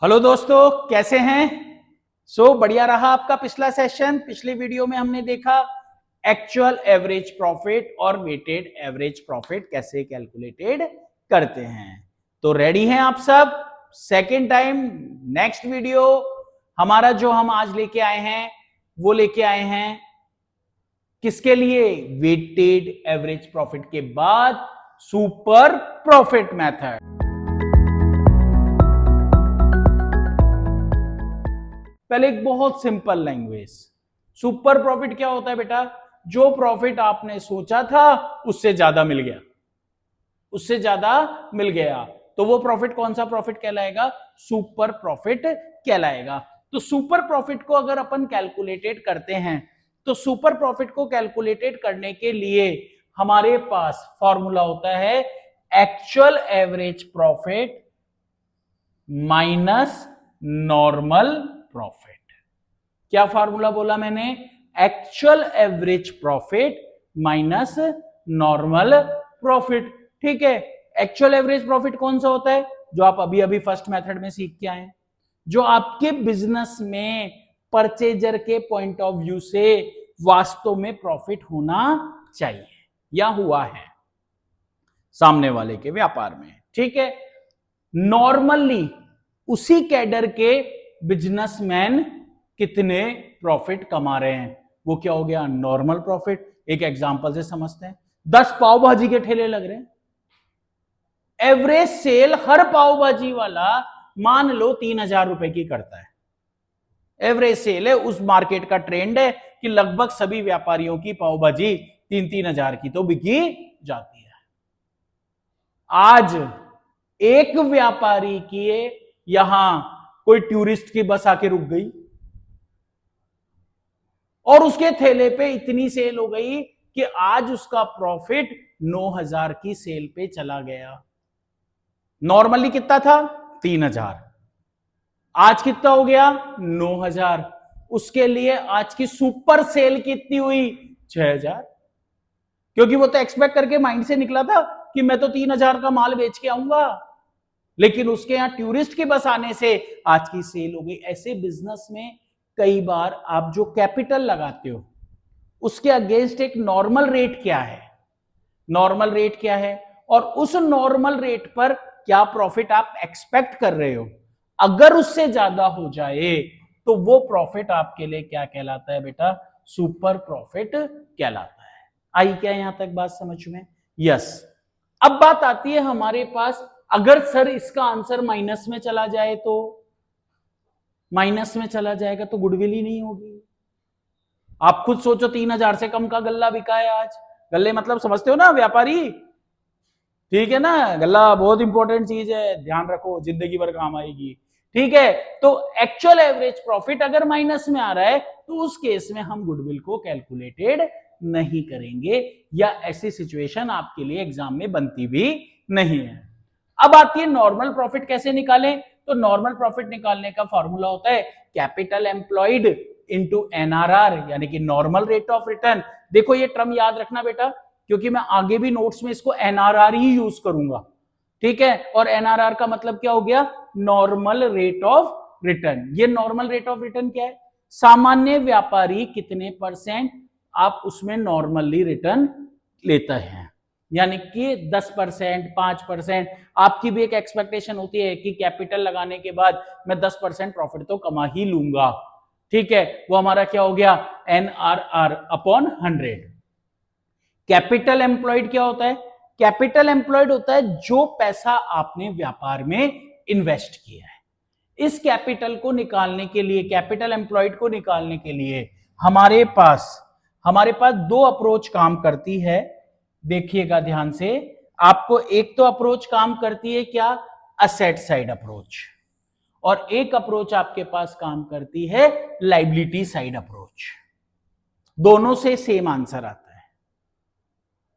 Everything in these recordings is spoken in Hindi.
हेलो दोस्तों, कैसे हैं? बढ़िया रहा आपका पिछला सेशन। पिछले वीडियो में हमने देखा एक्चुअल एवरेज प्रॉफिट और वेटेड एवरेज प्रॉफिट कैसे कैलकुलेटेड करते हैं। तो रेडी हैं आप सब? सेकेंड टाइम नेक्स्ट वीडियो हमारा जो हम आज लेके आए हैं वो लेके आए हैं किसके लिए? वेटेड एवरेज प्रॉफिट के बाद सुपर प्रॉफिट मेथड। पहले एक बहुत सिंपल लैंग्वेज, सुपर प्रॉफिट क्या होता है बेटा? जो प्रॉफिट आपने सोचा था उससे ज्यादा मिल गया, उससे ज्यादा मिल गया, तो वो प्रॉफिट कौन सा प्रॉफिट कहलाएगा? सुपर प्रॉफिट कहलाएगा। तो सुपर प्रॉफिट को अगर अपन कैलकुलेटेड करते हैं तो सुपर प्रॉफिट को कैलकुलेटेड करने के लिए हमारे पास फॉर्मूला होता है actual average profit minus normal profit. क्या फॉर्मूला बोला मैंने? Actual average profit minus normal profit. ठीक है, एक्चुअल एवरेज प्रॉफिट कौन सा होता है? जो आप अभी अभी फर्स्ट मेथड में सीख के आए, जो आपके बिजनेस में परचेजर के पॉइंट ऑफ व्यू से वास्तव में प्रॉफिट होना चाहिए या हुआ है सामने वाले के व्यापार में। ठीक है, नॉर्मली उसी कैडर के बिजनेसमैन कितने प्रॉफिट कमा रहे हैं, वो क्या हो गया? Normal profit. एक एग्जांपल से समझते हैं। 10 पाव भाजी के ठेले लग रहे हैं, एवरेज सेल हर पाव भाजी वाला मान लो 3,000 रुपए की करता है। एवरेज सेल है, उस मार्केट का ट्रेंड है कि लगभग सभी व्यापारियों की पाव भाजी 3,000 की तो बिकी जाती है। आज एक व्यापारी की यहां कोई टूरिस्ट की बस आके रुक गई और उसके थैले पे इतनी सेल हो गई कि आज उसका प्रॉफिट 9,000 की सेल पे चला गया। नॉर्मली कितना था? 3,000। आज कितना हो गया? 9,000। उसके लिए आज की सुपर सेल कितनी हुई? 6,000। क्योंकि वो तो एक्सपेक्ट करके माइंड से निकला था कि मैं तो 3,000 का माल बेच के आऊंगा, लेकिन उसके यहां टूरिस्ट की बस आने से आज की सेल हो गई। ऐसे बिजनेस में कई बार आप जो कैपिटल लगाते हो उसके अगेंस्ट एक नॉर्मल रेट क्या है, नॉर्मल रेट क्या है, और उस नॉर्मल रेट पर क्या प्रॉफिट आप एक्सपेक्ट कर रहे हो। अगर उससे ज्यादा हो जाए तो वो प्रॉफिट आपके लिए क्या कहलाता है बेटा? सुपर प्रॉफिट कहलाता है। आई क्या यहां तक बात समझ में? यस। अब बात आती है हमारे पास, अगर सर इसका आंसर माइनस में चला जाए तो? माइनस में चला जाएगा तो गुडविल ही नहीं होगी। आप खुद सोचो, 3,000 से कम का गल्ला बिका है आज। गल्ले मतलब समझते हो ना, व्यापारी? ठीक है ना, गल्ला बहुत इंपॉर्टेंट चीज है, ध्यान रखो, जिंदगी भर काम आएगी। ठीक है, तो एक्चुअल एवरेज प्रॉफिट अगर माइनस में आ रहा है तो उस केस में हम गुडविल को कैलकुलेटेड नहीं करेंगे, या ऐसी सिचुएशन आपके लिए एग्जाम में बनती भी नहीं है। अब आती है नॉर्मल प्रॉफिट कैसे निकालें। तो नॉर्मल प्रॉफिट निकालने का फॉर्मूला होता है कैपिटल एम्प्लॉयड इनटू एनआरआर, यानी कि नॉर्मल रेट ऑफ रिटर्न। देखो ये टर्म याद रखना बेटा, क्योंकि मैं आगे भी नोट्स में इसको एनआरआर ही यूज करूंगा। ठीक है, और एनआरआर का मतलब क्या हो गया? Normal rate of return. ये नॉर्मल रेट ऑफ रिटर्न क्या है? सामान्य व्यापारी कितने परसेंट आप उसमें नॉर्मली रिटर्न लेता है, यानी कि 10%, 5%। आपकी भी एक एक्सपेक्टेशन होती है कि कैपिटल लगाने के बाद मैं 10% प्रॉफिट तो कमा ही लूंगा। ठीक है, वो हमारा क्या हो गया? NRR upon 100। कैपिटल एम्प्लॉयड क्या होता है? कैपिटल एम्प्लॉयड होता है जो पैसा आपने व्यापार में इन्वेस्ट किया है। इस कैपिटल को निकालने के लिए, कैपिटल एम्प्लॉयड को निकालने के लिए हमारे पास दो अप्रोच काम करती है। देखिएगा ध्यान से, आपको एक तो अप्रोच काम करती है क्या? असेट साइड अप्रोच, और एक अप्रोच आपके पास काम करती है लायबिलिटी साइड अप्रोच। दोनों से सेम आंसर आता है।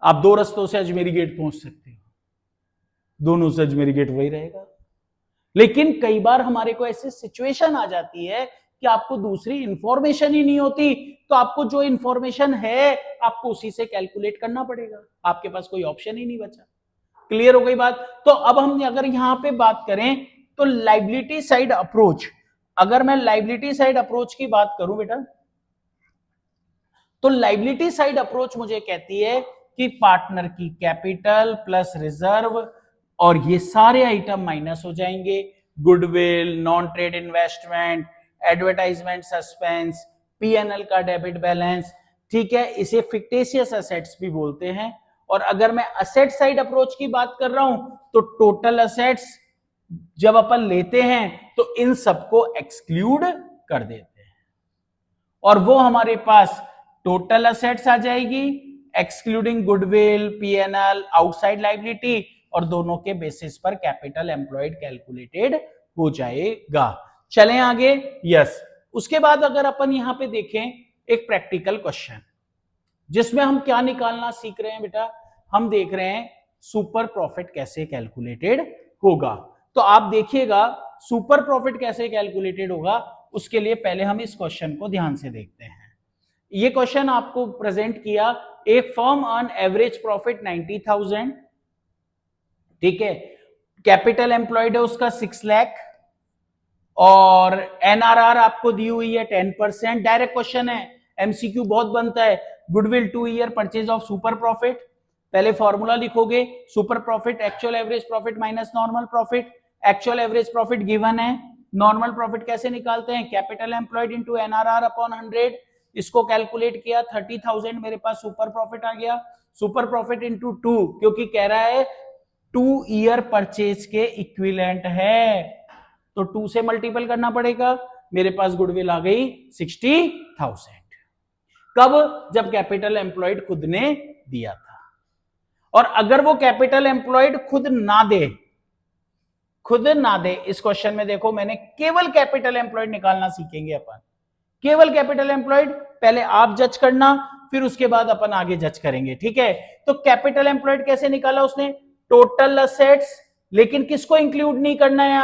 आप दो रस्तों से अजमेरी गेट पहुंच सकते हो, दोनों से अजमेरी गेट वही रहेगा। लेकिन कई बार हमारे को ऐसी सिचुएशन आ जाती है कि आपको दूसरी इंफॉर्मेशन ही नहीं होती, तो आपको जो इंफॉर्मेशन है आपको उसी से कैलकुलेट करना पड़ेगा, आपके पास कोई ऑप्शन ही नहीं बचा। क्लियर हो गई बात? तो अब हम अगर यहां पे बात करें तो लाइबिलिटी साइड अप्रोच, अगर मैं लाइबिलिटी साइड अप्रोच की बात करूं बेटा, तो लाइबिलिटी साइड अप्रोच मुझे कहती है कि पार्टनर की कैपिटल प्लस रिजर्व और ये सारे आइटम माइनस हो जाएंगे, goodwill, non trade investment, advertisement suspense, PNL का डेबिट बैलेंस, ठीक है, इसे फिक्टिशियस असेट्स भी बोलते हैं। और अगर मैं असेट साइड अप्रोच की बात कर रहा हूं तो टोटल असेट्स जब अपन लेते हैं तो इन सबको एक्सक्लूड कर देते हैं और वो हमारे पास टोटल असेट्स आ जाएगी excluding goodwill, PNL, outside liability, और दोनों के बेसिस पर कैपिटल एम्प्लॉयड कैलकुलेटेड हो जाएगा। चलें आगे। यस, उसके बाद अगर अपन यहां पे देखें एक प्रैक्टिकल क्वेश्चन जिसमें हम क्या निकालना सीख रहे हैं बेटा, हम देख रहे हैं सुपर प्रॉफिट कैसे कैलकुलेटेड होगा। तो आप देखिएगा सुपर प्रॉफिट कैसे कैलकुलेटेड होगा, उसके लिए पहले हम इस क्वेश्चन को ध्यान से देखते हैं। ये क्वेश्चन आपको प्रेजेंट किया, एक फर्म अर्न एवरेज प्रॉफिट 90,000, ठीक है, कैपिटल एम्प्लॉयड है उसका 6 लाख और एनआरआर आपको दी हुई है 10%। डायरेक्ट क्वेश्चन है, एमसीक्यू बहुत बनता है। Goodwill 2 year purchase of super profit, पहले फॉर्मूला लिखोगे, super profit actual average profit minus normal profit. Actual average profit given है, नॉर्मल प्रॉफिट कैसे निकालते हैं, capital employed into NRR upon 100, इसको कैलकुलेट किया, 30,000 मेरे पास सुपर प्रॉफिट आ गया। सुपर प्रॉफिट इनटू 2, क्योंकि कह रहा है 2 ईयर परचेज के इक्विवेलेंट है तो 2 से मल्टीपल करना पड़ेगा। मेरे पास गुडविल आ गई 60,000। कब? जब कैपिटल एम्प्लॉयड खुद ने दिया था। और अगर वो कैपिटल एम्प्लॉयड खुद ना दे, इस क्वेश्चन में देखो मैंने केवल कैपिटल एम्प्लॉयड निकालना सीखेंगे अपन, केवल कैपिटल एम्प्लॉयड। पहले आप जज करना, फिर उसके बाद अपन आगे जज करेंगे, ठीक है। तो कैपिटल एम्प्लॉयड कैसे निकाला उसने, टोटल असेट्स, लेकिन किसको इंक्लूड नहीं करना है,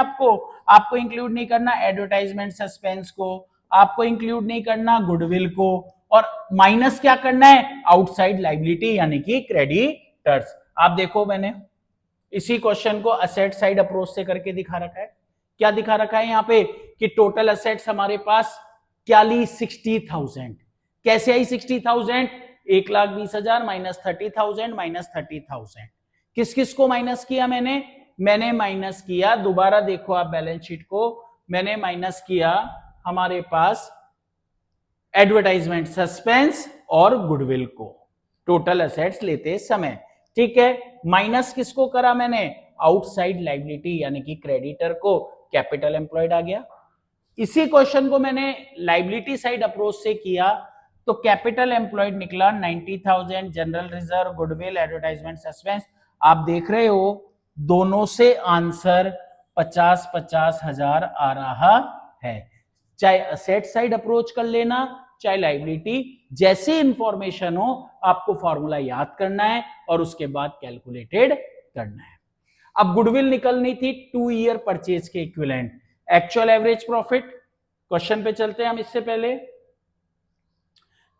आपको इंक्लूड नहीं करना एडवर्टाइजमेंट सस्पेंस को, आपको इंक्लूड नहीं करना गुडविल को, और माइनस क्या करना है, आउटसाइड लायबिलिटी यानी कि क्रेडिटर्स। आप देखो मैंने इसी क्वेश्चन को असेट साइड अप्रोच से करके दिखा रखा है। क्या दिखा रखा है यहाँ पे कि टोटल असेट्स हमारे पास क्या ली, 60,000। कैसे आई 60,000, 1,20,000 माइनस 30,000 माइनस 30,000। किस किस को माइनस किया मैंने माइनस किया, दोबारा देखो आप बैलेंस शीट को, मैंने माइनस किया हमारे पास एडवर्टाइजमेंट सस्पेंस और गुडविल को टोटल असेट्स लेते समय, ठीक है। माइनस किसको करा मैंने, आउटसाइड लायबिलिटी यानी कि क्रेडिटर को, कैपिटल एम्प्लॉयड आ गया। इसी क्वेश्चन को मैंने लायबिलिटी साइड अप्रोच से किया तो कैपिटल एम्प्लॉयड निकला 90,000, general reserve, goodwill, advertisement suspense. आप देख रहे हो दोनों से आंसर 50-50 हजार आ रहा है। चाहे असेट साइड अप्रोच कर लेना, चाहे लायबिलिटी, जैसी इंफॉर्मेशन हो आपको फॉर्मूला याद करना है और उसके बाद कैलकुलेटेड करना है। अब गुडविल निकलनी थी 2 ईयर परचेज के equivalent, actual average profit, question पे चलते हैं हम इससे पहले,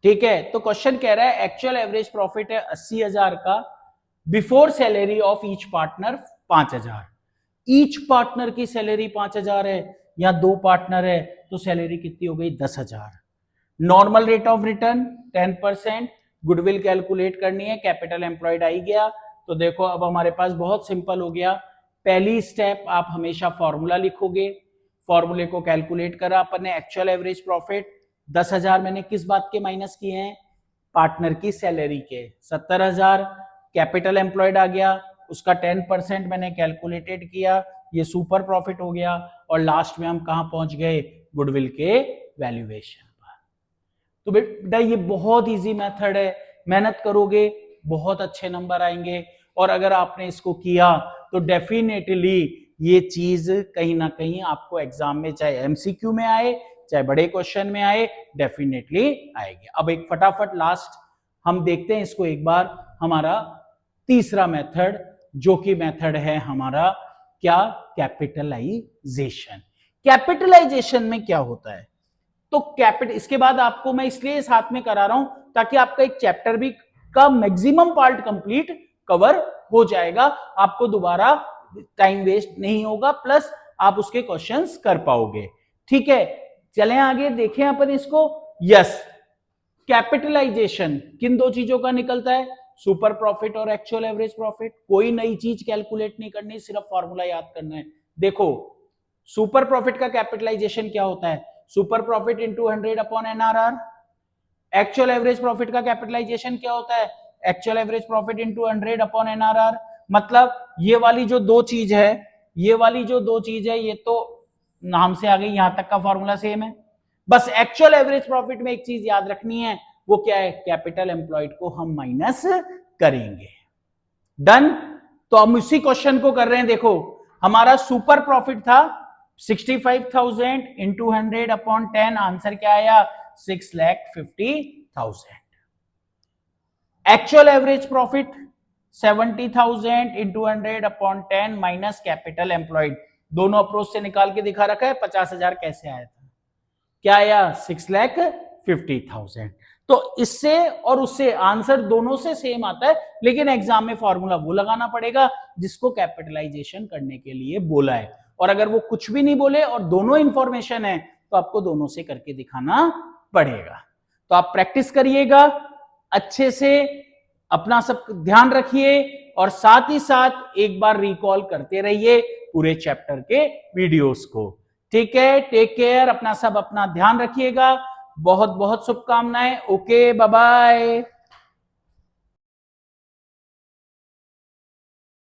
ठीक है। तो क्वेश्चन कह रहा है एक्चुअल एवरेज प्रॉफिट है 80,000 का, before salary of each partner 5,000। Each partner की सैलरी 5,000 है, या 2 पार्टनर है तो सैलरी कितनी हो गई, 10,000। Normal rate of return 10%, goodwill calculate करनी है, कैपिटल एम्प्लॉयड आई गया। तो देखो अब हमारे पास बहुत सिंपल हो गया, पहली स्टेप आप हमेशा फॉर्मूला लिखोगे, फॉर्मूले को कैलकुलेट करा अपन ने, एक्चुअल एवरेज प्रॉफिट 10,000 मैंने किस बात के माइनस किए हैं, पार्टनर की सैलरी के, 70,000 कैपिटल एम्प्लॉयड आ गया, उसका 10% मैंने कैलकुलेटेड किया, ये सुपर प्रॉफिट हो गया, और लास्ट में हम कहां पहुंच गए, गुडविल के वैल्यूएशन पर। तो बेटा ये बहुत इजी मेथड है, मेहनत करोगे बहुत अच्छे नंबर आएंगे, और अगर आपने इसको किया तो डेफिनेटली ये चीज कहीं ना कहीं आपको एग्जाम में, चाहे एमसीक्यू में आए चाहे बड़े क्वेश्चन में आए, डेफिनेटली आएगी। अब एक फटाफट लास्ट हम देखते हैं इसको एक बार, हमारा तीसरा मेथड, जो कि मेथड है हमारा क्या, कैपिटलाइजेशन। कैपिटलाइजेशन में क्या होता है, तो इसके बाद आपको मैं इसलिए साथ में करा रहा हूं ताकि आपका एक चैप्टर भी का मैक्सिमम पार्ट कंप्लीट कवर हो जाएगा, आपको दोबारा टाइम वेस्ट नहीं होगा, प्लस आप उसके क्वेश्चंस कर पाओगे। ठीक है, चलें आगे देखें अपन इसको। यस, कैपिटलाइजेशन किन दो चीजों का निकलता है? सुपर प्रॉफिट और एक्चुअल एवरेज प्रॉफिट। कोई नई चीज कैलकुलेट नहीं करनी, सिर्फ फॉर्मूला याद करना है। देखो, सुपर प्रॉफिट का कैपिटलाइजेशन क्या होता है? Super profit into 100 upon NRR. Actual average profit का कैपिटलाइजेशन क्या होता है? Actual average profit into 100 upon NRR. मतलब ये वाली जो दो चीज है, ये वाली जो दो चीज है, ये तो नाम से आ गई, यहां तक का फॉर्मूला सेम है। बस एक्चुअल एवरेज प्रॉफिट में एक चीज याद रखनी है, वो क्या है? कैपिटल एम्प्लॉयड को हम माइनस करेंगे। डन। तो हम उसी क्वेश्चन को कर रहे हैं। देखो, हमारा सुपर प्रॉफिट था 65,000 इंटू 100 अपॉन 10, आंसर क्या आया? 6,50,000। Actual average profit 70,000 into 100 upon 10 minus capital employed. दोनों अप्रोच से निकाल के दिखा रखा है। 50,000 कैसे आया था? क्या आया? 6,50,000। तो इससे और उससे आंसर दोनों से सेम आता है, लेकिन एग्जाम में फॉर्मूला वो लगाना पड़ेगा जिसको कैपिटलाइजेशन करने के लिए बोला है। और अगर वो कुछ भी नहीं बोले और दोनों इंफॉर्मेशन है, तो आपको दोनों से करके दिखाना पड़ेगा। तो आप प्रैक्टिस करिएगा अच्छे से, अपना सब ध्यान रखिए, और साथ ही साथ एक बार रिकॉल करते रहिए पूरे चैप्टर के वीडियोस को। ठीक है, टेक केयर, अपना ध्यान रखिएगा। बहुत बहुत शुभकामनाएं। Okay, bye bye.